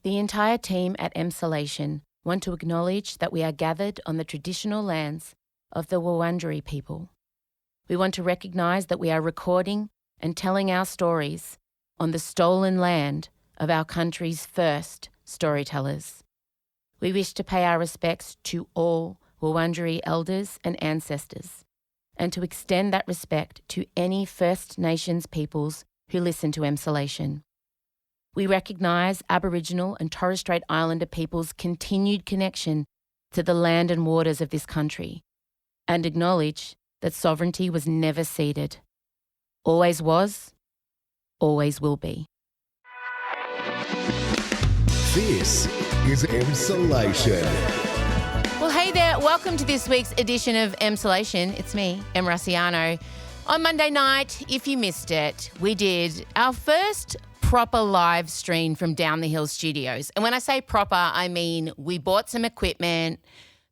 The entire team at Emsolation want to acknowledge that we are gathered on the traditional lands of the Wurundjeri people. We want to recognise that we are recording and telling our stories on the stolen land of our country's first storytellers. We wish to pay our respects to all Wurundjeri elders and ancestors, and to extend that respect to any First Nations peoples who listen to Emsolation. We recognise Aboriginal and Torres Strait Islander peoples' continued connection to the land and waters of this country, and acknowledge that sovereignty was never ceded. Always was, always will be. This is Emsolation. Well, hey there. Welcome to this week's edition of Emsolation. It's me, Em Rossiano. On Monday night, if you missed it, we did our first proper live stream from Down the Hill Studios. And when I say proper, I mean we bought some equipment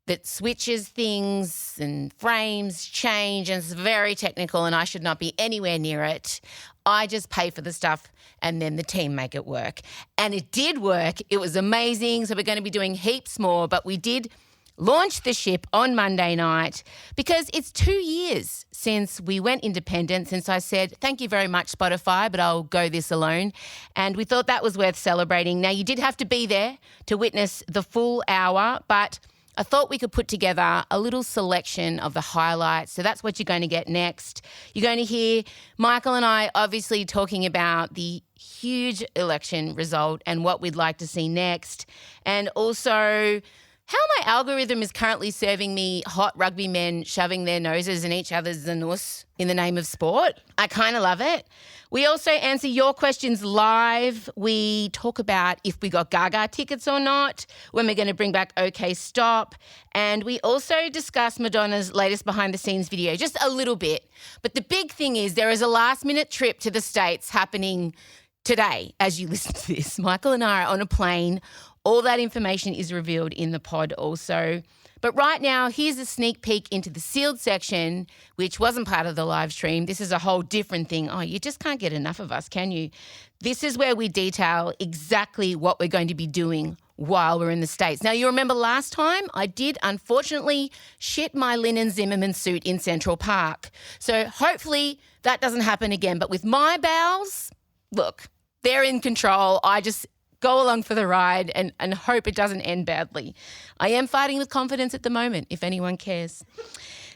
that switches things and frames change, and it's very technical, and I should not be anywhere near it. I just pay for the stuff and then the team make it work. And it did work. It was amazing. So we're going to be doing heaps more, but we did launch the ship on Monday night because it's 2 years since we went independent, since I said, thank you very much, Spotify, but I'll go this alone. And we thought that was worth celebrating. Now, you did have to be there to witness the full hour, but I thought we could put together a little selection of the highlights. So that's what you're going to get next. You're going to hear Michael and I obviously talking about the huge election result and what we'd like to see next. And also how my algorithm is currently serving me hot rugby men shoving their noses in each other's anus in the name of sport. I kind of love it. We also answer your questions live. We talk about if we got Gaga tickets or not, when we're going to bring back OK Stop. And we also discuss Madonna's latest behind-the-scenes video, just a little bit. But the big thing is there is a last-minute trip to the States happening today as you listen to this. Michael and I are on a plane. All that information is revealed in the pod also. But right now, here's a sneak peek into the sealed section, which wasn't part of the live stream. This is a whole different thing. Oh, you just can't get enough of us, can you? This is where we detail exactly what we're going to be doing while we're in the States. Now, you remember last time I did, unfortunately, shit my linen Zimmerman suit in Central Park. So hopefully that doesn't happen again. But with my bowels, look, they're in control. I just go along for the ride and hope it doesn't end badly. I am fighting with confidence at the moment, if anyone cares.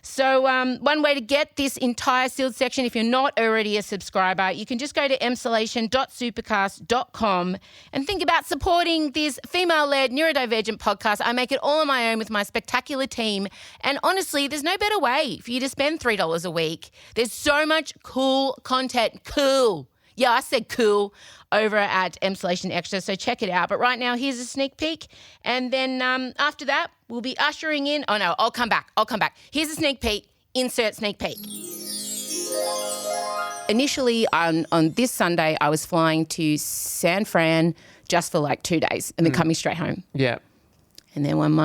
So one way to get this entire sealed section, if you're not already a subscriber, you can just go to emsolation.supercast.com and think about supporting this female-led neurodivergent podcast. I make it all on my own with my spectacular team. And honestly, there's no better way for you to spend $3 a week. There's so much cool content. Cool. Yeah, I said cool over at Emsolation Extra, so check it out. But right now, here's a sneak peek. And then after that, we'll be ushering in. Oh, no, I'll come back. Here's a sneak peek. Insert sneak peek. Initially, on this Sunday, I was flying to San Fran just for like 2 days and then coming straight home. Yeah. And then when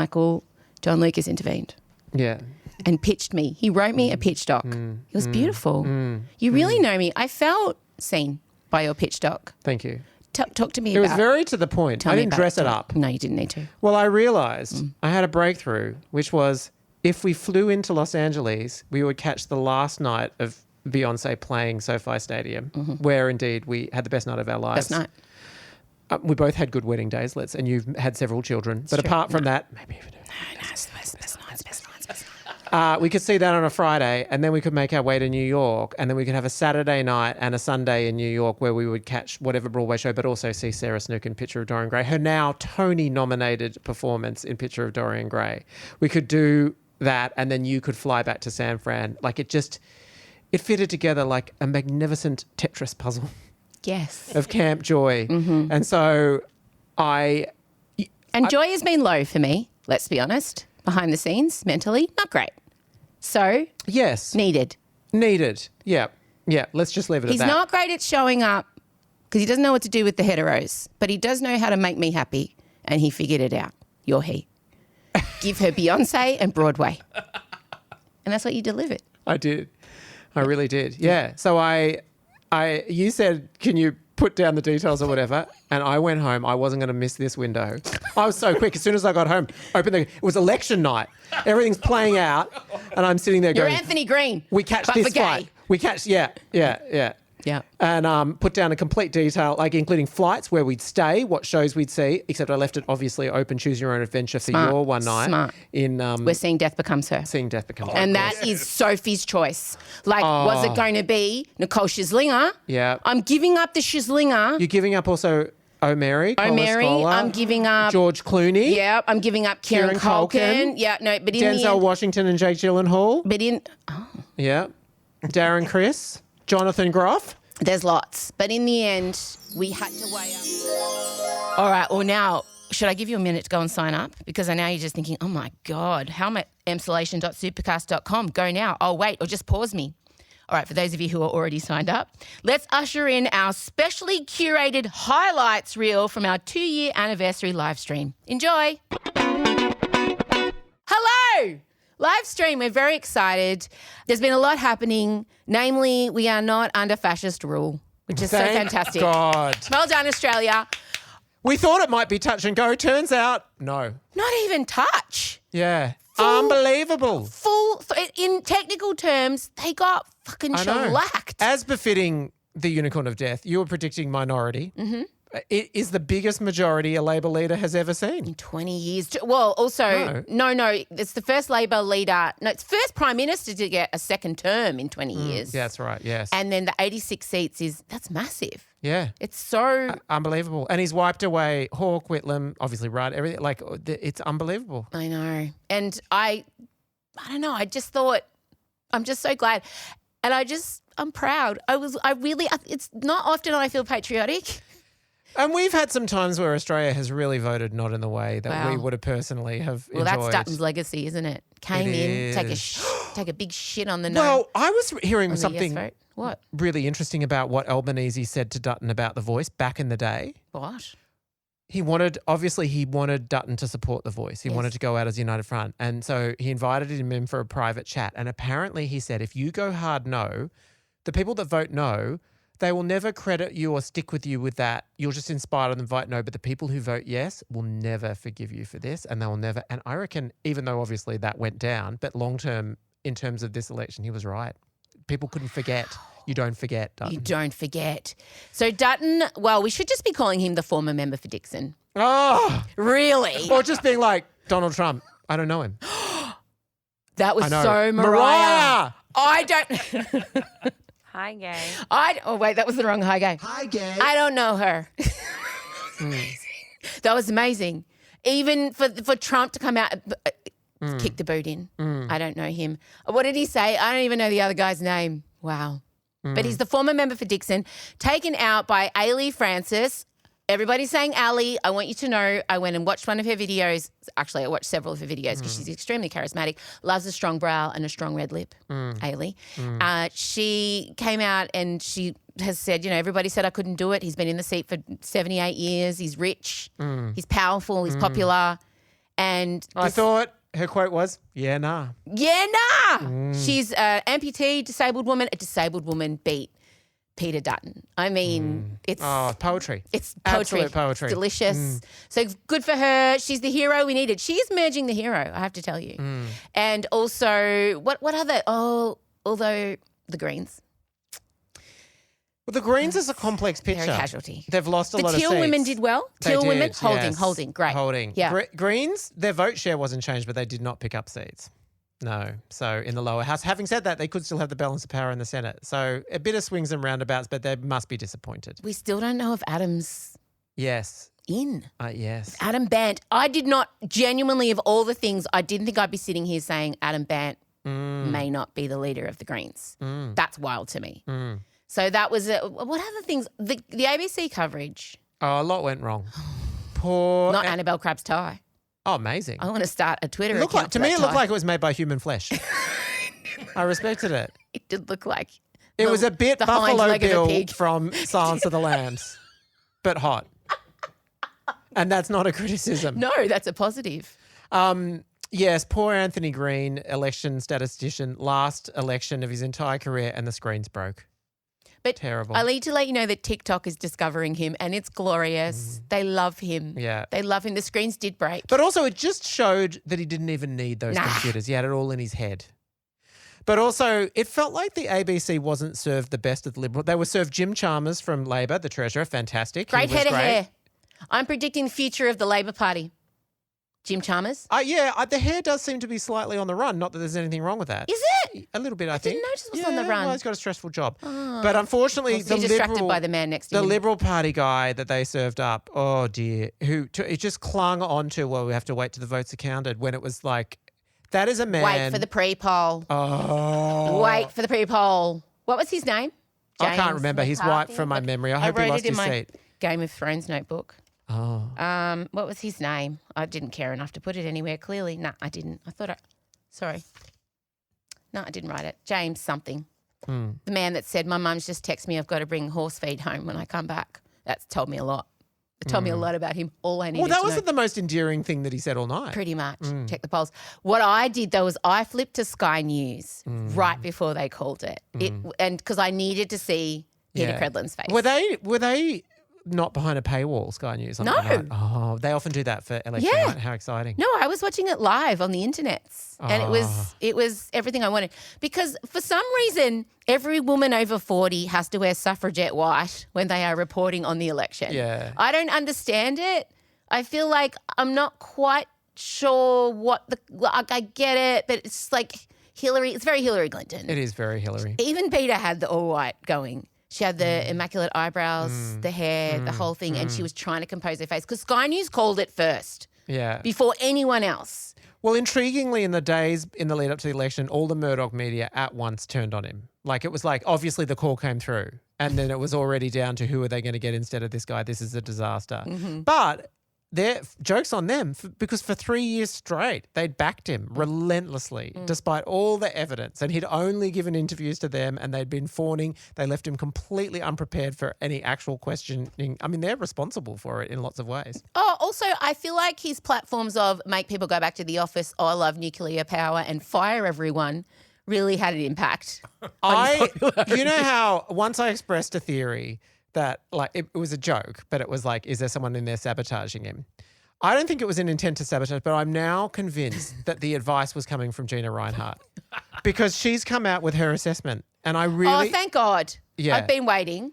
John Lucas intervened. Yeah. And pitched me. He wrote me a pitch doc. It was beautiful. You really know me. I felt seen by your pitch doc. Thank you. Talk to me It about it. was very to the point. I didn't dress it up. No, you didn't need to. Well, I realised I had a breakthrough, which was if we flew into Los Angeles, we would catch the last night of Beyonce playing SoFi Stadium, where indeed we had the best night of our lives. Best night. We both had good wedding days, and you've had several children. But true. apart from that, maybe even No, it's best nights. we could see that on a Friday, and then we could make our way to New York, and then we could have a Saturday night and a Sunday in New York where we would catch whatever Broadway show, but also see Sarah Snook in Picture of Dorian Gray, her now Tony-nominated performance in Picture of Dorian Gray. We could do that, and then you could fly back to San Fran. Like it fitted together like a magnificent Tetris puzzle. Yes. Of Camp Joy. And so Joy has been low for me, let's be honest. Behind the scenes, mentally, not great. So, yes. Needed. Yeah. Let's just leave it He's at that. not great at showing up because he doesn't know what to do with the heteros, but he does know how to make me happy, and he figured it out. You're he. Give her Beyonce and Broadway. And that's what you delivered. I did. I really did. Yeah. So I You said, can you put down the details or whatever? And I went home. I wasn't going to miss this window. I was so quick. As soon as I got home, it was election night. Everything's playing out. And I'm sitting there You're going, Anthony Green. we catch but this for gay. flight. We catch, yeah. Yeah. And put down a complete detail, like including flights, where we'd stay, what shows we'd see, except I left it obviously open, choose your own adventure for your one night. Smart. In We're seeing Death Becomes Her. Seeing Death Becomes Her. And that is Sophie's choice. Like, was it going to be Nicole Schizlinger? Yeah. I'm giving up the Schizlinger. You're giving up also O'Mary. I'm giving up George Clooney. Yeah, I'm giving up Kieran Culkin. Yeah, no, but in the Denzel end, Washington and Jake Gyllenhaal. but in Yeah. Darren Criss. Jonathan Groff. there's lots. But in the end, we had to weigh up. All right, well now, should I give you a minute to go and sign up? Because I know you're just thinking, oh my God, how am I? Emsolation.supercast.com. Go now. Oh, wait, or just pause me. All right, for those of you who are already signed up, let's usher in our specially curated highlights reel from our 2-year anniversary live stream. Enjoy. Hello. Live stream, we're very excited. There's been a lot happening. Namely, we are not under fascist rule, which is so Thank fantastic. God. Well done, Australia. We thought it might be touch and go. Turns out, no. Not even touch. Yeah. Unbelievable. In technical terms, they got fucking I know. shellacked. As befitting the unicorn of death, you were predicting minority. Mm-hmm. It is the biggest majority a Labor leader has ever seen. 20 years. Well, also, no, it's the first Labor leader. No, it's first Prime Minister to get a second term in 20 years. That's right, yes. And then the 86 seats that's massive. Yeah. It's so... unbelievable. And he's wiped away Hawke, Whitlam, obviously Rudd, everything. Like, it's unbelievable. I know. And I don't know, I just thought, I'm just so glad. And I'm proud. It's not often I feel patriotic. And we've had some times where Australia has really voted not in the way that we would have personally have enjoyed. Well, that's Dutton's legacy, isn't it? Came in, take a big shit on the no. Well, I was hearing something yes vote. What? really interesting about what Albanese said to Dutton about The Voice back in the day. What? He wanted Dutton to support The Voice. He wanted to go out as United Front. And so he invited him in for a private chat. And apparently he said, if you go hard no, the people that vote no, they will never credit you or stick with you with that. You'll just inspire them to vote no. But the people who vote yes will never forgive you for this. And they will never. And I reckon, even though obviously that went down, but long term, in terms of this election, he was right. People couldn't forget. You don't forget, Dutton. You don't forget. So Dutton, well, we should just be calling him the former member for Dixon. Oh! Really? Or just being like, Donald Trump. I don't know him. That was so Mariah. I don't... Hi, gay. Oh, wait, that was the wrong hi, gay. Hi, gay. I don't know her. That was amazing. Even for Trump to come out, kick the boot in. I don't know him. What did he say? I don't even know the other guy's name. Wow. But he's the former member for Dixon, taken out by Ailey Francis. Everybody's saying Ali. I want you to know I went and watched one of her videos. Actually, I watched several of her videos because she's extremely charismatic, loves a strong brow and a strong red lip, Ailey. She came out and she has said, everybody said I couldn't do it. He's been in the seat for 78 years. He's rich. He's powerful. He's popular. And I thought her quote was, yeah, nah. Yeah, nah. She's an amputee, disabled woman. A disabled woman beat Peter Dutton. I mean, it's... Oh, poetry. It's poetry. Absolute poetry. It's delicious. So good for her. She's the hero we needed. She is merging the hero, I have to tell you. And also, what other... Oh, although the Greens. Well, the Greens is a complex picture. Very casualty. They've lost a lot of The seats. Teal women did well. They Teal did, women, yes. holding. Great. Holding. Yeah. Greens, their vote share wasn't changed, but they did not pick up seats. No. So in the lower house. Having said that, they could still have the balance of power in the Senate. So a bit of swings and roundabouts, but they must be disappointed. We still don't know if Adam's Yes. in. Yes. Adam Bant. I did not, genuinely, of all the things, I didn't think I'd be sitting here saying Adam Bant may not be the leader of the Greens. That's wild to me. So that was what other things? The ABC coverage. Oh, a lot went wrong. Poor. Not Annabelle Crabb's tie. Oh, amazing. I want to start a Twitter It account. to me, it looked like it was made by human flesh. I respected it. It did look like. It was a bit the hind Buffalo leg of a Bill pig. from Silence of the Lambs, but hot. And that's not a criticism. No, that's a positive. Yes, poor Anthony Green, election statistician, last election of his entire career, and the screens broke. But terrible. I need to let you know that TikTok is discovering him and it's glorious. They love him. Yeah. They love him. The screens did break. But also it just showed that he didn't even need those computers. He had it all in his head. But also it felt like the ABC wasn't served the best of the Liberal. They were served Jim Chalmers from Labor, the Treasurer, fantastic. Great head of hair. I'm predicting the future of the Labor Party. Jim Chalmers? The hair does seem to be slightly on the run. Not that there's anything wrong with that. Is it? A little bit, I think. didn't notice it was on the run. Well, he's got a stressful job. But unfortunately, He's distracted by the man next to him. The Liberal Party guy that they served up, oh dear, it just clung on to, well, we have to wait till the votes are counted, when it was like, that is a man. Wait for the pre-poll. Oh. Wait for the pre-poll. What was his name? I can't James remember. He's McCarthy? wiped from my memory. I hope wrote he lost it in his my seat. Game of Thrones notebook. Oh. What was his name? I didn't care enough to put it anywhere clearly. No, I didn't. Sorry. No, I didn't write it. James something. The man that said, my mum's just texted me, I've got to bring horse feed home when I come back. That's told me a lot. It told me a lot about him. All I needed to know. Well, that wasn't the most endearing thing that he said all night. Pretty much. Check the polls. What I did, though, was I flipped to Sky News right before they called it. And because I needed to see Peter Credlin's face. Were they not behind a paywall, Sky News? No. Oh, they often do that for election night. How exciting. No, I was watching it live on the internets, and it was everything I wanted. Because for some reason, every woman over 40 has to wear suffragette white when they are reporting on the election. Yeah. I don't understand it. I feel like I'm not quite sure I get it, but it's like it's very Hillary Clinton. It is very Hillary. Even Peter had the all white going. She had the immaculate eyebrows, the hair, the whole thing, and she was trying to compose her face because Sky News called it first. Yeah. Before anyone else. Well, intriguingly, in the days in the lead up to the election, all the Murdoch media at once turned on him. Like, it was like, obviously the call came through, and then it was already down to who are they going to get instead of this guy. This is a disaster. But jokes on them, because for 3 years straight, they'd backed him relentlessly, despite all the evidence. And he'd only given interviews to them, and they'd been fawning. They left him completely unprepared for any actual questioning. I mean, they're responsible for it in lots of ways. Oh, also, I feel like his platforms of make people go back to the office, I love nuclear power, and fire everyone really had an impact. You know how once I expressed a theory that, like, it was a joke, but it was like, is there someone in there sabotaging him? I don't think it was an intent to sabotage, but I'm now convinced that the advice was coming from Gina Reinhardt because she's come out with her assessment, and I really... Oh, thank God. Yeah. I've been waiting.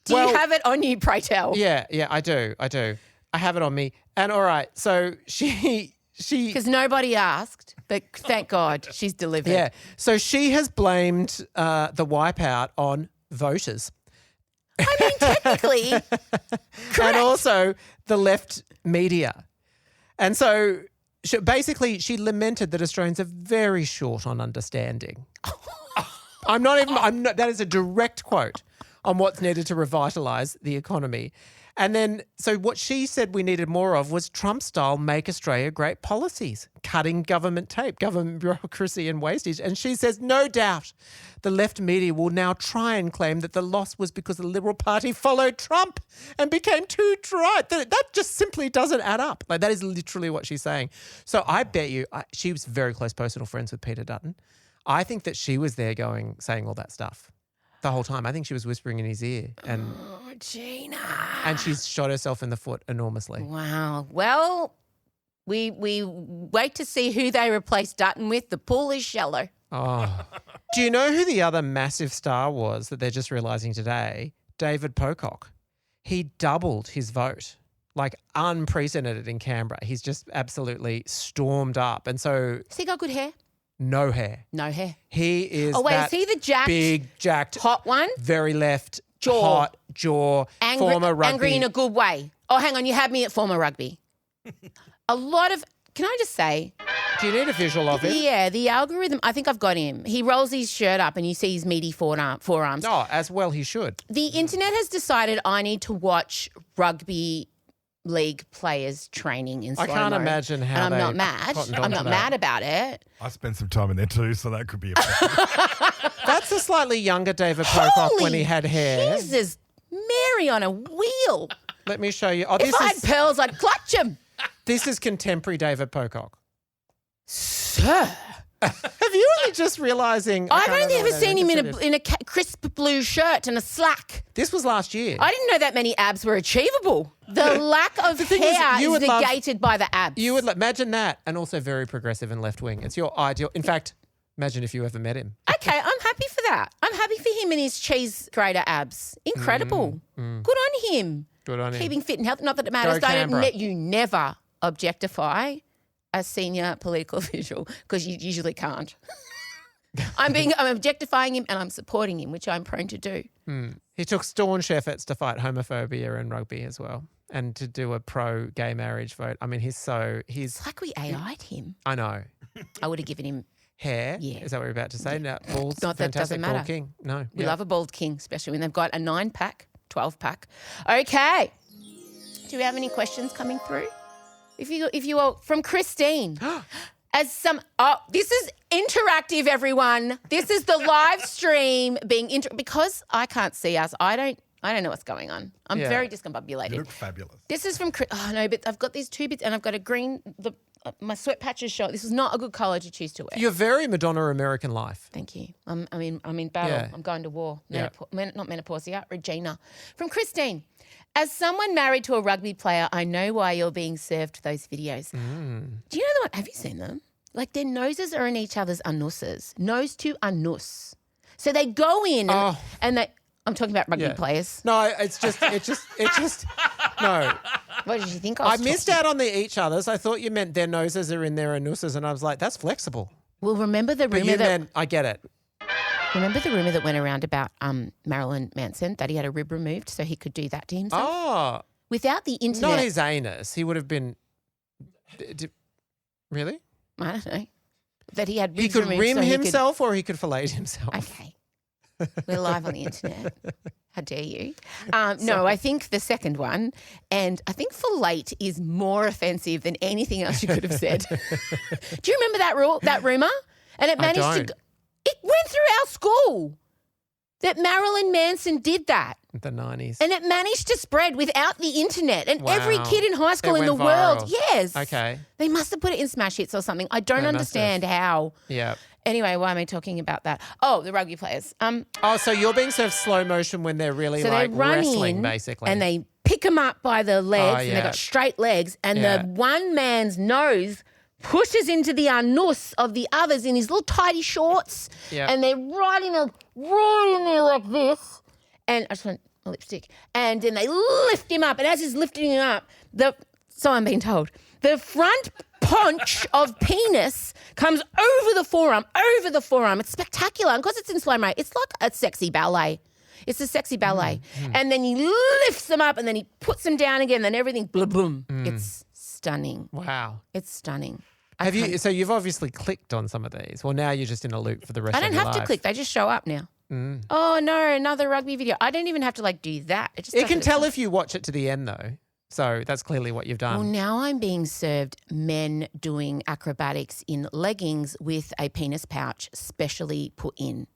Do you have it on you, pray tell? Yeah, I do. I have it on me. And all right, so she... Because nobody asked, but thank God she's delivered. Yeah, so she has blamed the wipeout on voters. I mean, technically, correct. And also the left media. And so she lamented that Australians are very short on understanding. That is a direct quote on what's needed to revitalise the economy. And then, so what she said we needed more of was Trump-style make Australia great policies, cutting government tape, government bureaucracy and wastage. And she says, no doubt, the left media will now try and claim that the loss was because the Liberal Party followed Trump and became too dry. That just simply doesn't add up. Like, that is literally what she's saying. So I bet you, she was very close personal friends with Peter Dutton. I think that she was there saying all that stuff the whole time. I think she was whispering in his ear. And Gina. And she's shot herself in the foot enormously. Wow. Well, we wait to see who they replace Dutton with. The pool is shallow. Oh. Do you know who the other massive star was that they're just realising today? David Pocock. He doubled his vote, like unprecedented in Canberra. He's just absolutely stormed up. And so... Has he got good hair? No hair. No hair. He is is he the jacked, big, jacked, hot one? Very left, Jaw. hot jaw, former rugby. Angry in a good way. Oh, hang on, you had me at former rugby. Can I just say? Do you need a visual of him? Yeah, the algorithm, I think I've got him. He rolls his shirt up and you see his meaty forearms. Oh, as well he should. The internet has decided I need to watch rugby league players training in slow-mo. I can't imagine how and I'm not mad. I'm not mad about it. I spent some time in there too, so that could be a problem. That's a slightly younger David Pocock when he had hair. Jesus, Mary on a wheel. Let me show you. Oh, if I had pearls, I'd clutch him. This is contemporary David Pocock. Sir. Have you only just realising? I've only ever seen him in a crisp blue shirt and a slack. This was last year. I didn't know that many abs were achievable. The lack of hair is negated by the abs. You would imagine that, and also very progressive and left wing. It's your ideal. In fact, imagine if you ever met him. Okay, I'm happy for that. I'm happy for him and his cheese grater abs. Incredible. Good on him. Good on him. Keeping fit and healthy. Not that it matters. You never objectify a senior political official because you usually can't. I'm objectifying him and I'm supporting him, which I'm prone to do. He took staunch efforts to fight homophobia in rugby as well, and to do a pro-gay marriage vote. I mean, he's It's like we AI'd him. I know. I would have given him Hair? Yeah. Is that what you're about to say? No, balls. Not that doesn't fantastic. matter. Bald king. No. We love a bald king, especially when they've got a 9-pack, 12-pack. Okay. Do we have any questions coming through? If you are from Christine. This is interactive, everyone. This is the live stream being because I can't see us. I don't know what's going on. I'm very discombobulated. You look fabulous. This is from but I've got these 2 bits and I've got a green. My sweat patches show. This is not a good colour to choose to wear. You're very Madonna American Life. Thank you. I'm in battle. Yeah. I'm going to war. Yeah. Not menopause. Yeah, Regina. From Christine. As someone married to a rugby player, I know why you're being served those videos. Do you know the one? Have you seen them? Like their noses are in each other's anuses. Nose to anus. So they go in and they. I'm talking about rugby players. No, it's just no. What did you think? I missed out on the each others. I thought you meant their noses are in their anuses, and I was like, that's flexible. Well, remember the But rumor you meant, I get it. Remember the rumor that went around about Marilyn Manson, that he had a rib removed so he could do that to himself? Oh, Without the internet. not his anus. He would have been. Really? I don't know. That he had He ribs could removed rim so he himself, or he could fillet himself. Okay. We're live on the internet. How dare you? No, I think the second one, and I think fillate is more offensive than anything else you could have said. Do you remember that rumor? And it managed to. It went through our school that Marilyn Manson did that. The 90s. And it managed to spread without the internet. And every Wow. kid in high school It in the went world, viral. yes. Okay. They must have put it in smash hits or something. I don't understand how. Yeah. Anyway, why am I talking about that? Oh, the rugby players. So you're being served slow motion when they're really So like they run wrestling, in basically. and they pick them up by the legs and yeah. they've got straight legs and Yeah. the one man's nose pushes into the anus of the others in his little tidy shorts and they're right in there like this. And I just want a lipstick. And then they lift him up. And as he's lifting him up, so I'm being told, the front punch of penis comes over the forearm. It's spectacular. And because it's in slow mo, it's like a sexy ballet. It's a sexy ballet. And then he lifts them up and then he puts them down again and then everything, boom, boom. It's stunning. Wow. It's stunning. So you've obviously clicked on some of these. Well, now you're just in a loop for the rest of your life. I don't have to click. They just show up now. Oh, no, another rugby video. I don't even have to do that. It can tell if you watch it to the end though. So that's clearly what you've done. Well, now I'm being served men doing acrobatics in leggings with a penis pouch specially put in.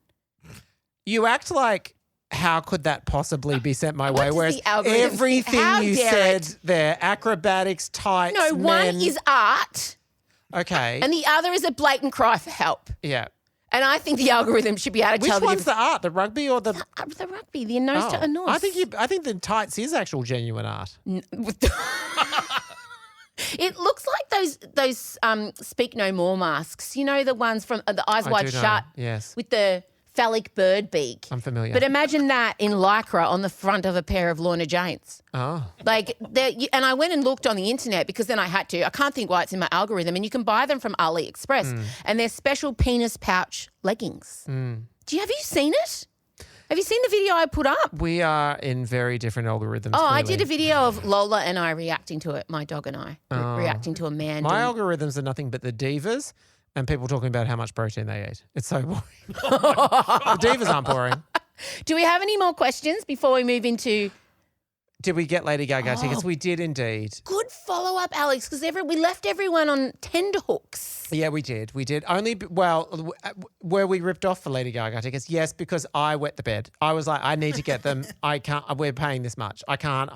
You act like, how could that possibly be sent my way? does Whereas the algorithm- everything How you dare said there, acrobatics, tights, No, one is art Okay. and the other is a blatant cry for help. Yeah. And I think the algorithm should be able to Which tell one's the art? The rugby or the... the rugby, the nose to a nose. I think the tights is actual genuine art. It looks like those Speak No More masks. You know, the ones from the Eyes Wide do know, Shut yes. with the phallic bird beak. I'm familiar. But imagine that in Lycra on the front of a pair of Lorna Janes. Oh. And I went and looked on the internet because then I had to. I can't think why it's in my algorithm. And you can buy them from AliExpress. And they're special penis pouch leggings. Have you seen it? Have you seen the video I put up? We are in very different algorithms. Oh, I clearly. did a video of Lola and I reacting to it, my dog and I, reacting to a man. My algorithms are nothing but the divas and people talking about how much protein they eat. It's so boring. The divas aren't boring. Do we have any more questions before we move into Did we get Lady Gaga tickets? We did indeed. Good follow-up, Alex, because we left everyone on tenterhooks. Yeah, we did. We did. Were we ripped off for Lady Gaga tickets? Yes, because I wet the bed. I was like, I need to get them. I can't. We're paying this much. I can't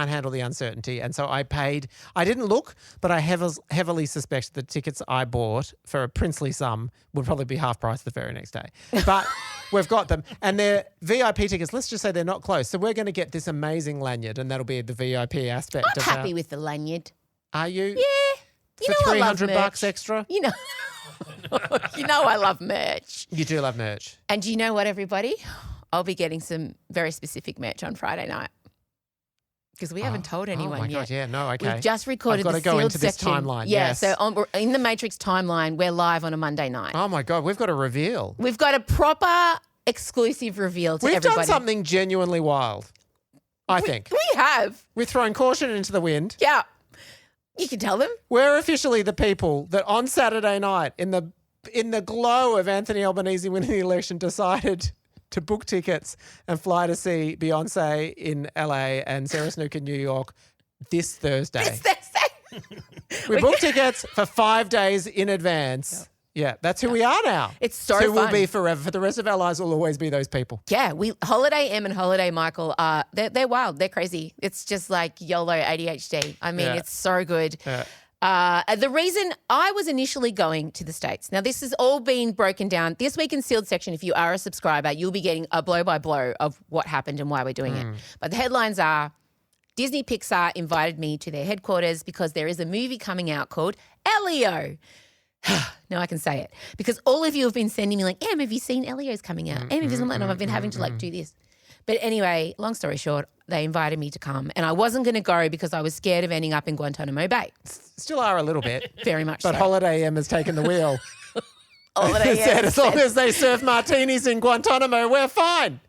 handle the uncertainty. And so I paid. I didn't look, but I heavily suspect the tickets I bought for a princely sum would probably be half price the very next day. But we've got them, and they're VIP tickets. Let's just say they're not close. So we're going to get this amazing lanyard, and that'll be the VIP aspect. I'm happy with the lanyard. Are you? Yeah. For I love $300 merch. extra? You know I love merch. You do love merch. And you know what, everybody? I'll be getting some very specific merch on Friday night because we haven't told anyone yet. Oh, my yet. God, yeah. No, okay. We've just recorded I've got the to go sealed into this section. timeline, Yeah, yes. so we're in the Matrix timeline, we're live on a Monday night. Oh, my God. We've got a reveal. We've got a proper exclusive reveal to We've everybody. done something genuinely wild, I think. We have. We've thrown caution into the wind. Yeah. You can tell them. We're officially the people that on Saturday night, in the glow of Anthony Albanese winning the election, decided to book tickets and fly to see Beyonce in LA and Sarah Snook in New York this Thursday. We booked tickets for 5 days in advance. Yeah, that's who we are now. It's so who we'll fun. be forever. For the rest of our lives, we'll always be those people. Yeah, Holiday M and Holiday Michael are they're wild. They're crazy. It's just like YOLO ADHD. I mean, it's so good. Yeah. The reason I was initially going to the States, now this has all been broken down. This Week in Sealed section, if you are a subscriber, you'll be getting a blow-by-blow of what happened and why we're doing it. But the headlines are, Disney Pixar invited me to their headquarters because there is a movie coming out called Elio. Now I can say it because all of you have been sending me like, Em, have you seen Elio's coming out? Em, have you seen that? And I've been having to do this. But anyway, long story short, they invited me to come and I wasn't going to go because I was scared of ending up in Guantanamo Bay. Still are a little bit. Very much But so. Holiday M has taken the wheel. Holiday Said, M as long as they serve martinis in Guantanamo, we're fine.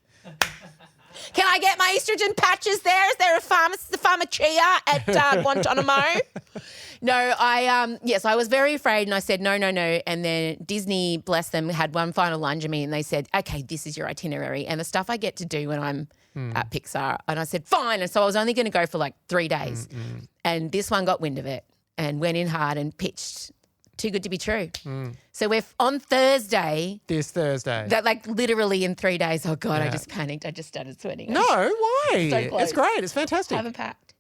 Can I get my estrogen patches there? Is there a pharmacia at Guantanamo? No, I was very afraid and I said, no. And then Disney, bless them, had one final lunge at me and they said, okay, this is your itinerary and the stuff I get to do when I'm at Pixar. And I said, fine. And so I was only going to go for like 3 days. And this one got wind of it and went in hard and pitched. Too good to be true. So we're on Thursday. This Thursday. That like literally in 3 days. Oh God, I just panicked. I just started sweating. No, why? So close. It's great. It's fantastic. I haven't packed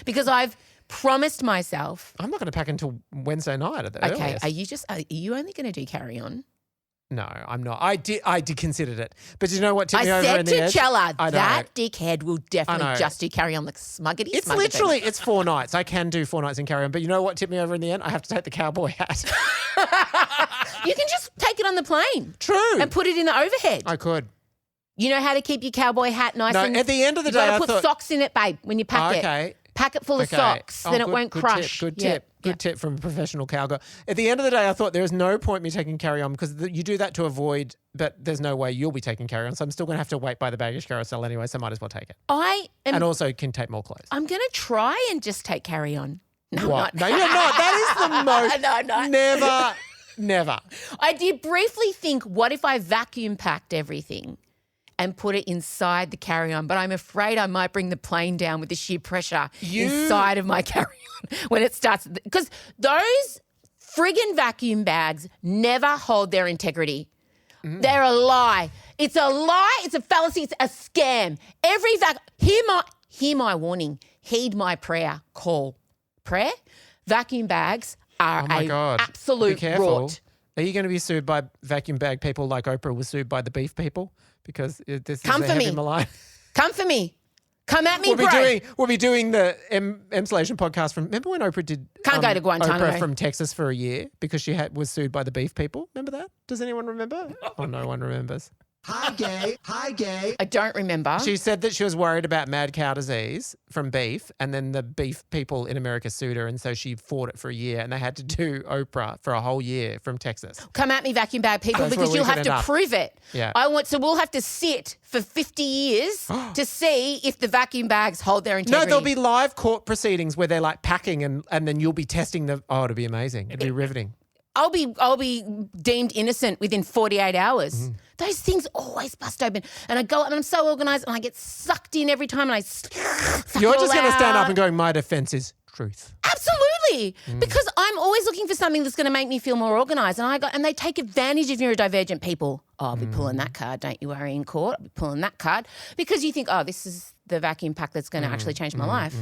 because I've promised myself. I'm not going to pack until Wednesday night at the Okay, earliest. are you only going to do carry on? No, I'm not. I did consider it. But you know what tipped me I over said in to the edge? Chella, I know. that dickhead will definitely know. just do carry on like smuggety. It's literally, it's 4 nights. I can do 4 nights in carry on. But you know what tipped me over in the end? I have to take the cowboy hat. You can just take it on the plane. True. And put it in the overhead. I could. You know how to keep your cowboy hat nice No, and at the end of the you've day, got I to put thought- socks in it, babe, when you pack it. Okay. Pack it full of Okay. socks, Oh, then it good- won't good crush. Good Yeah, tip. Good tip from a professional cowgirl. At the end of the day, I thought there is no point me taking carry on because you do that to avoid, but there's no way you'll be taking carry on. So I'm still going to have to wait by the baggage carousel anyway, so I might as well take it. And also can take more clothes. I'm going to try and just take carry on. No, What? not. No, you're not. That is the most. No, I'm not. Never. I did briefly think, what if I vacuum packed everything and put it inside the carry-on? But I'm afraid I might bring the plane down with the sheer pressure inside of my carry-on when it starts. Because those friggin' vacuum bags never hold their integrity. They're a lie. It's a lie. It's a fallacy. It's a scam. Hear my warning. Heed my prayer. Call. Prayer? Vacuum bags are Oh my God. absolute Be careful. rot. Are you going to be sued by vacuum bag people like Oprah was sued by the beef people? Because this Come is for a heavy me. malign. Come for me. Come at me, bro. We'll be doing the Emsolation podcast from. Remember when Oprah did? Can't go to Guantanamo. Oprah from Texas for a year because she was sued by the beef people. Remember that? Does anyone remember? Oh, no one remembers. Hi, gay. Hi, gay. I don't remember. She said that she was worried about mad cow disease from beef, and then the beef people in America sued her, and so she fought it for a year, and they had to do Oprah for a whole year from Texas. Come at me, vacuum bag people, That's because where we you'll could have to end up. prove it. Yeah. So we'll have to sit for 50 years to see if the vacuum bags hold their integrity. No, there'll be live court proceedings where they're like packing, and then you'll be testing the. Oh, it'll be amazing. It'll be riveting. I'll be deemed innocent within 48 hours. Mm-hmm. Those things always bust open. And I go up and I'm so organised and I get sucked in every time and I suck You're it all just going to stand out. up and go, my defense is truth. Absolutely. Because I'm always looking for something that's going to make me feel more organised. And they take advantage of neurodivergent people. Oh, I'll be pulling that card, don't you worry, in court. I'll be pulling that card. Because you think, oh, this is the vacuum pack that's going to actually change my life.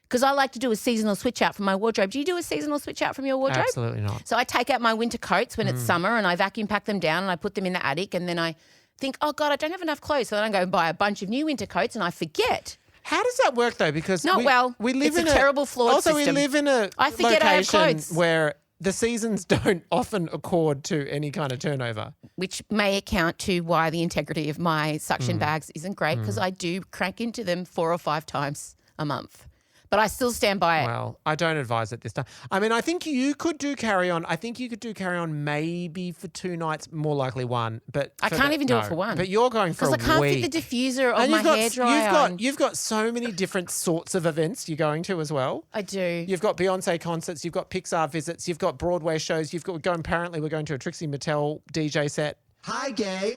Because I like to do a seasonal switch out from my wardrobe. Do you do a seasonal switch out from your wardrobe? Absolutely not. So I take out my winter coats when it's summer and I vacuum pack them down and I put them in the attic and then I think, oh, God, I don't have enough clothes. So then I go and buy a bunch of new winter coats and I forget. How does that work though? Because Not well. we live It's in a terrible flawed also system. we live in a I forget I have location clothes. where the seasons don't often accord to any kind of turnover. Which may account to why the integrity of my suction bags isn't great because I do crank into them 4 or 5 times a month. But I still stand by it. Well, I don't advise it this time. I mean, I think you could do carry on. I think you could do carry on maybe for 2 nights, more likely 1. But I can't even do it for 1. But you're going for a Because I can't week. fit the diffuser of And my hairdryer on. you've got so many different sorts of events you're going to as well. I do. You've got Beyonce concerts, you've got Pixar visits, you've got Broadway shows, apparently we're going to a Trixie Mattel DJ set. Hi, gay.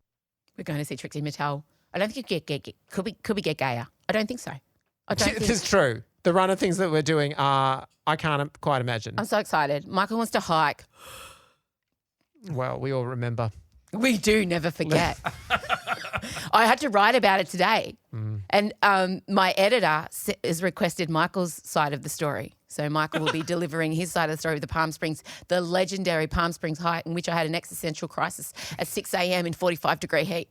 We're going to see Trixie Mattel. I don't think you could we get gayer? I don't think so. I don't think. This is true. The run of things that we're doing are, I can't quite imagine. I'm so excited. Michael wants to hike. Well, we all remember. We do never forget. I had to write about it today. And my editor has requested Michael's side of the story. So Michael will be delivering his side of the story of the legendary Palm Springs hike in which I had an existential crisis at 6 a.m. in 45-degree heat.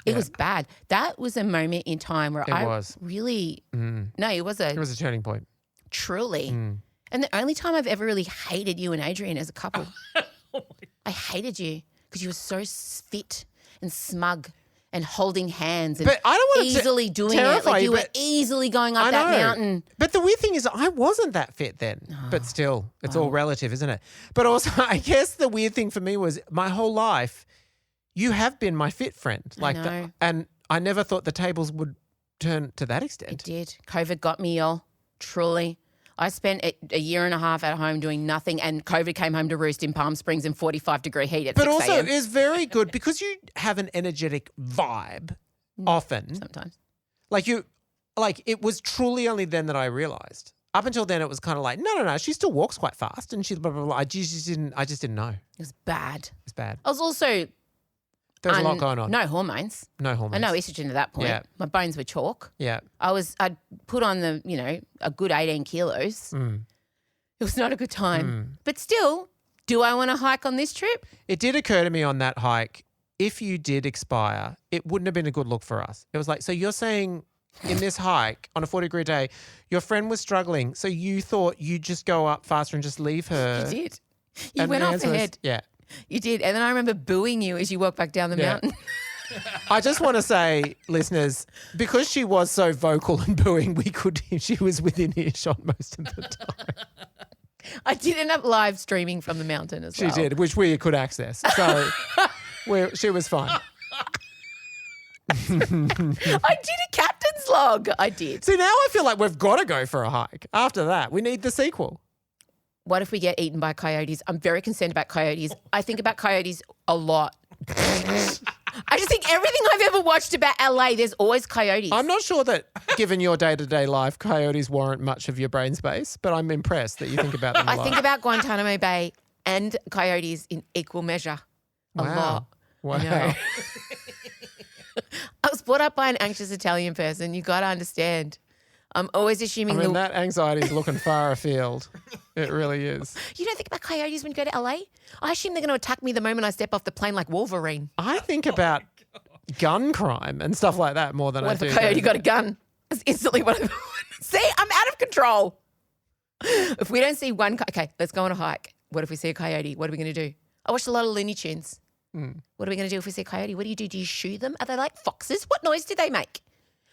It was bad. That was a moment in time where I was. really no, it was It was a turning point. truly. And the only time I've ever really hated you and Adrian as a couple. I hated you because you were so fit and smug and holding hands and But I don't want to easily doing it. terrify Like you, you were but- easily going up I that know. mountain. But the weird thing is I wasn't that fit then. But still, it's all relative, isn't it? But also, I guess the weird thing for me was my whole life, you have been my fit friend. know. And I never thought the tables would turn to that It extent. did. COVID got me, y'all. Truly. I spent a year and a half at home doing nothing and COVID came home to roost in Palm Springs in 45-degree heat at But 6 also, a.m. it's very good because you have an energetic vibe often. sometimes. It was truly only then that I realized. Up until then, it was kind of like, no. She still walks quite fast, and she blah blah blah. I just didn't know. It It was bad. was bad. I was also There was a lot going on. No hormones. No hormones. And no estrogen at that point. Yeah. My bones were chalk. Yeah. I'd put on a good 18 kilos. It was not a good time. But still, do I want to hike on this trip? It did occur to me on that hike, if you did expire, it wouldn't have been a good look for us. It was like, so you're saying in this hike on a 40-degree day, your friend was struggling, so you thought you'd just go up faster and just leave her. You did. You And went the off answer was, ahead. yeah. You did. And then I remember booing you as you walked back down the Yeah. mountain. I just want to say, listeners, because she was so vocal and booing, she was within earshot most of the time. I did end up live streaming from the mountain as She well. did, which we could access. So she was fine. I did a captain's log. I did. See, now I feel like we've got to go for a hike. After that, we need the sequel. What if we get eaten by coyotes? I'm very concerned about coyotes. I think about coyotes a lot. I just think everything I've ever watched about LA, there's always coyotes. I'm not sure that, given your day-to-day life, coyotes warrant much of your brain space, but I'm impressed that you think about them a I lot. think about Guantanamo Bay and coyotes in equal measure. A lot. Wow. I know. I was brought up by an anxious Italian person. You got to understand. I'm always I assuming mean, that anxiety is looking far afield. It really is. You don't think about coyotes when you go to LA? I assume they're going to attack me the moment I step off the plane like Wolverine. I think about gun crime and stuff like that more than What I if do. a coyote got a gun? That's instantly what I see. I'm out of control. If we don't see one, okay, let's go on a hike. What if we see a coyote? What are we going to do? I watched a lot of Looney Tunes. What are we going to do if we see a coyote? What do you do? Do you shoot them? Are they like foxes? What noise do they make?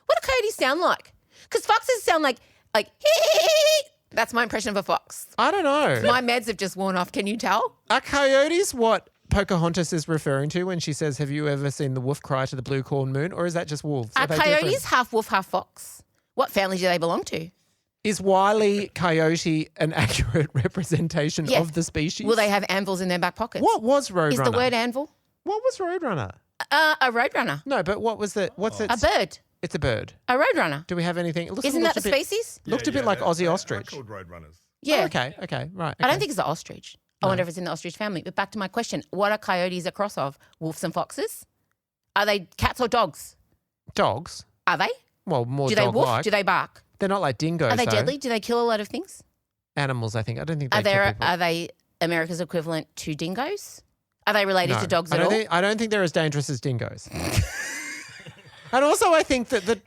What do coyotes sound like? Because foxes sound like that's my impression of a fox. I don't know. My meds have just worn off. Can you tell? Are coyotes what Pocahontas is referring to when she says, have you ever seen the wolf cry to the blue corn moon? Or is that just wolves? Are they coyotes different? half wolf, half fox? What family do they belong to? Is Wile E. Coyote an accurate representation Yeah. of the species? Will they have anvils in their back pockets? What was Roadrunner? Is the word anvil? What was Roadrunner? A roadrunner. No, but what was it? What's it? A bird. It's a bird. A roadrunner. Do we have anything? It looks, Isn't that the looked a bit, species? Looked a bit like Aussie ostrich. They're called roadrunners. Yeah. Oh, okay, right. I don't okay. think it's an ostrich. I wonder if it's in the ostrich family. But back to my question. What are coyotes a cross of? Wolves and foxes? Are they cats or dogs? Dogs. Are they? Well, more Do they woof? dog-like. Do they bark? They're not like dingoes. Are they though. deadly? Do they kill a lot of things? Animals, I think. I don't think they Are kill people. they America's equivalent to dingoes? Are they related No, to dogs I at don't all? think, I don't think they're as dangerous as dingoes. And also, I think that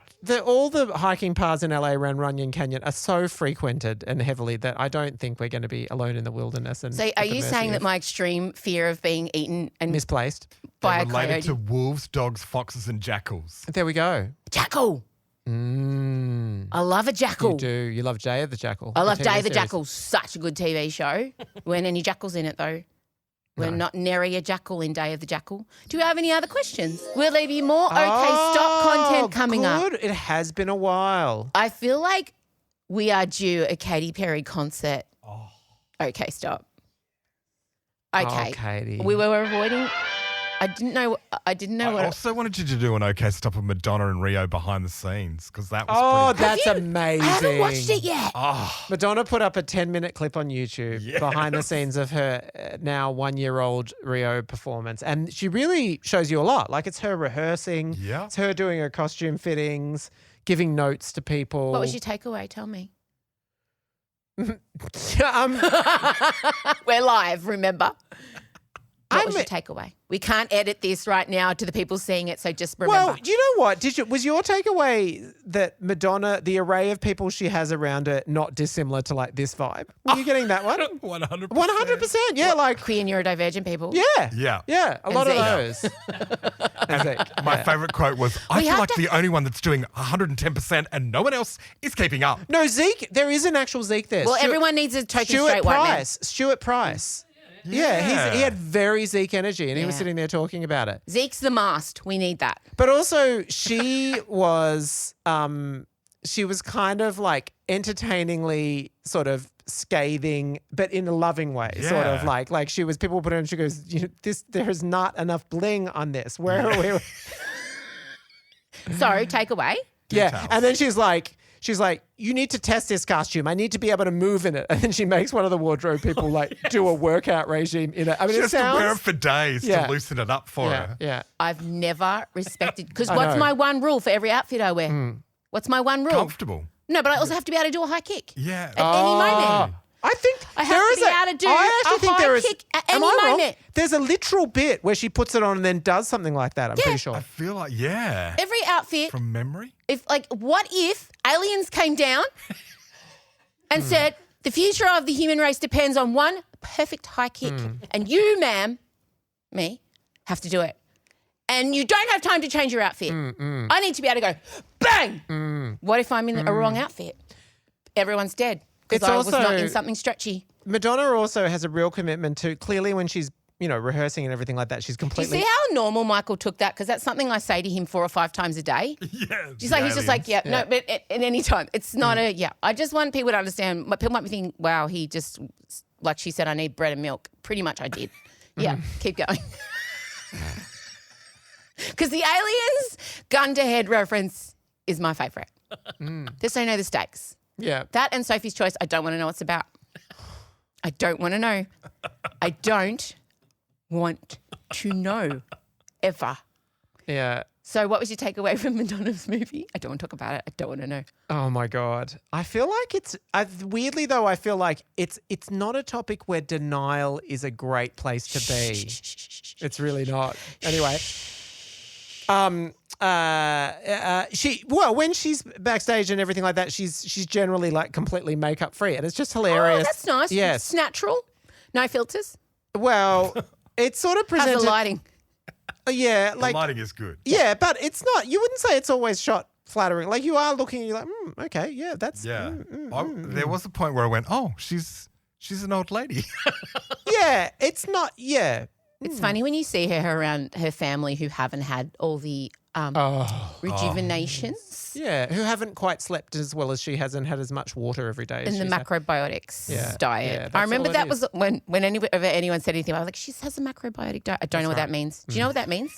all the hiking paths in LA around Runyon Canyon are so frequented and heavily that I don't think we're going to be alone in the wilderness. And So are at the you mercy saying that of my extreme fear of being eaten and misplaced? by They're a related coyote? to wolves, dogs, foxes, and jackals. There we go. Jackal. I love a jackal. You do. You love Jay the Jackal. I love TV Day the series. Jackal. Such a good TV show. Weren't any jackals in it though. We're not nary a jackal in Day of the Jackal. Do you have any other questions? We'll leave you more stop content coming up. It has been a while. I feel like we are due a Katy Perry concert. Okay, stop. Okay. Oh, Katy. We were avoiding. I didn't know I what. also wanted you to do an OK Stop of Madonna and Rio behind the scenes because that was Oh, pretty that's amazing. I haven't watched it yet. Madonna put up a 10-minute clip on YouTube behind the scenes of her now 1-year-old Rio performance. And she really shows you a lot. Like it's her rehearsing. Yeah. It's her doing her costume fittings, giving notes to people. What was your takeaway? Tell me. um, We're live, remember? What was I'm- your takeaway? We can't edit this right now to the people seeing it, so just remember. well, you know what? Was your takeaway that Madonna, the array of people she has around her, not dissimilar to like this vibe? Were you getting that one? 100%. 100%. Yeah, like Queer neurodivergent people. yeah, Yeah. yeah, a lot of Zeke. those. And Zeke, My yeah. favourite quote was, I We feel have like to- the only one that's doing 110% and no one else is keeping up. No, Zeke. There is an actual Zeke there. Well, Stuart- everyone needs a totally Stuart straight white man. Price. Stuart Price. Yeah, he had very Zeke energy, and he was Yeah. sitting there talking about it. Zeke's the mast. We need that. But also, she was kind of like entertainingly sort of scathing, but in a loving way. Sort of Yeah. like she was. People put her, and she goes, there is not enough bling on this. Where are we? So, takeaway. Yeah, Details. and then she's like, you need to test this costume. I need to be able to move in it. And then she makes one of the wardrobe people like do a workout regime in it. I mean, She it has to wear it sounds. for days Yeah. to loosen it up for her. Yeah. I've never respected, because I what's know. my one rule for every outfit I wear? What's my one rule? Comfortable. No, but I also have to be able to do a high kick Yeah. at any moment. I think I have there to is be able to do I actually a think high there is. kick at am any I wrong? moment. There's a literal bit where she puts it on and then does something like that. I'm pretty sure. I feel like, yeah. Every outfit, From memory? what if aliens came down and said, the future of the human race depends on one perfect high kick, and you, ma'am, me, have to do it. And you don't have time to change your outfit. I need to be able to go, bang! What if I'm in a wrong outfit? Everyone's dead because It's I was not also- in something stretchy. Madonna also has a real commitment to clearly when she's rehearsing and everything like that. She's Do you completely. see how normal Michael took that? Because that's something I say to him 4 or 5 times a day. Yeah. He's just like, yeah, no, but at any time. It's not I just want people to understand. People might be thinking, wow, he just, like she said, I need bread and milk. Pretty much I did. Yeah, keep going. Because the aliens gun to head reference is my favourite. Just so you know the stakes. Yeah. That and Sophie's Choice, I don't want to know what it's about. I don't want to know. I don't want to know ever. Yeah. So what was your takeaway from Madonna's movie? I don't want to talk about it. I don't want to know. Oh my God. I feel like weirdly though, I feel like it's not a topic where denial is a great place to be. It's really not. Anyway. When she's backstage and everything like that, she's generally like completely makeup free, and it's just hilarious. Oh, that's nice. Yes. It's natural. No filters. Well, it's sort of How's presented. the lighting? Yeah, The like lighting is good. yeah, but it's not. You wouldn't say it's always shot flattering. Like you are looking, and you're like, okay, yeah, that's Yeah. There was a point where I went, oh, she's an old lady. yeah. It's not. Yeah, It's funny when you see her around her family who haven't had all the rejuvenations. Yeah, who haven't quite slept as well as she has and had as much water every day. And the she's had. macrobiotics diet. Yeah, I remember that's all that it was when anyone said anything, I was like, she has a macrobiotic diet. I don't know what that means. Do you know what that means?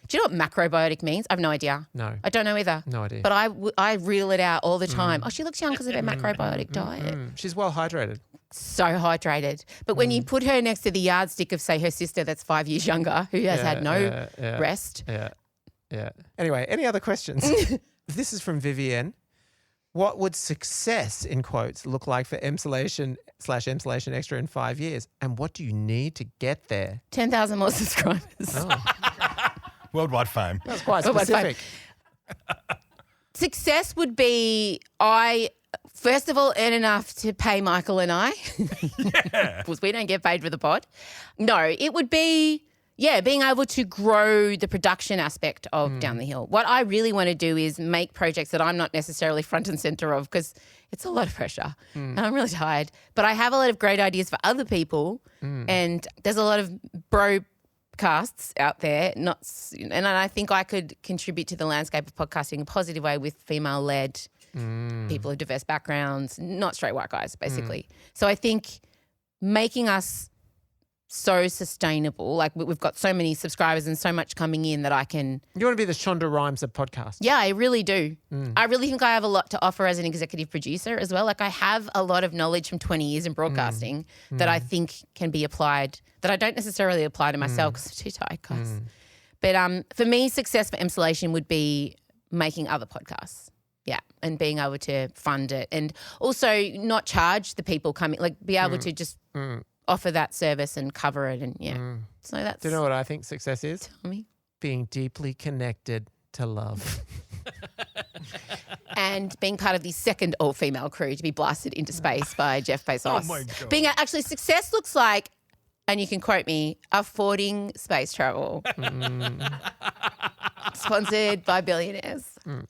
Do you know what macrobiotic means? I have no idea. No. I don't know either. No idea. But I reel it out all the time. Oh, she looks young because of her macrobiotic diet. She's well hydrated. So hydrated. But when you put her next to the yardstick of, say, her sister that's 5 years younger, who has had no rest. Yeah. Anyway, any other questions? This is from Vivienne. What would success, in quotes, look like for Emsolation/Emsolation Extra in 5 years? And what do you need to get there? 10,000 more subscribers. Oh, Worldwide fame. that's quite Worldwide fame. specific. Success would be first of all, earn enough to pay Michael and I, because we don't get paid for the pod. No, it would be, being able to grow the production aspect of Down the Hill. What I really want to do is make projects that I'm not necessarily front and center of, because it's a lot of pressure and I'm really tired. But I have a lot of great ideas for other people, and there's a lot of broadcasts out there, and I think I could contribute to the landscape of podcasting in a positive way with female-led people of diverse backgrounds, not straight white guys, basically. So I think making us so sustainable, like we've got so many subscribers and so much coming in that I can... You want to be the Shonda Rhimes of podcasts. Yeah, I really do. I really think I have a lot to offer as an executive producer as well. Like I have a lot of knowledge from 20 years in broadcasting that I think can be applied, that I don't necessarily apply to myself because I'm too tired, guys. But for me, success for Emsolation would be making other podcasts. Yeah, and being able to fund it and also not charge the people coming, like be able to just offer that service and cover it and So that's... Do you know what I think success is? Tell me. Being deeply connected to love. And being part of the second all-female crew to be blasted into space by Jeff Bezos. Oh my God. Being actually success looks like, and you can quote me, affording space travel. Sponsored by billionaires.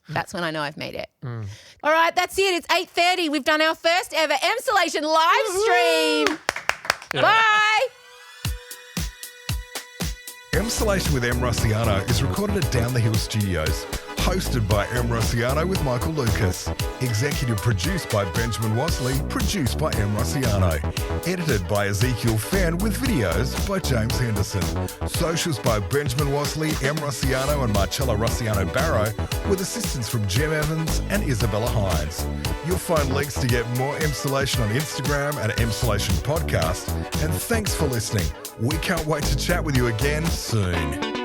That's when I know I've made it. All right, that's it. It's 8:30. We've done our first ever Emsolation live stream. Yeah. Bye. Emsolation with Em Rossiano is recorded at Down the Hill Studios. Hosted by Em Rossiano with Michael Lucas. Executive produced by Benjamin Wasley. Produced by Em Rossiano. Edited by Ezekiel Fenn with videos by James Henderson. Socials by Benjamin Wasley, Em Rossiano and Marcella Rossiano Barrow with assistance from Jim Evans and Isabella Hines. You'll find links to get more Emsolation on Instagram at Emsolation Podcast. And thanks for listening. We can't wait to chat with you again soon.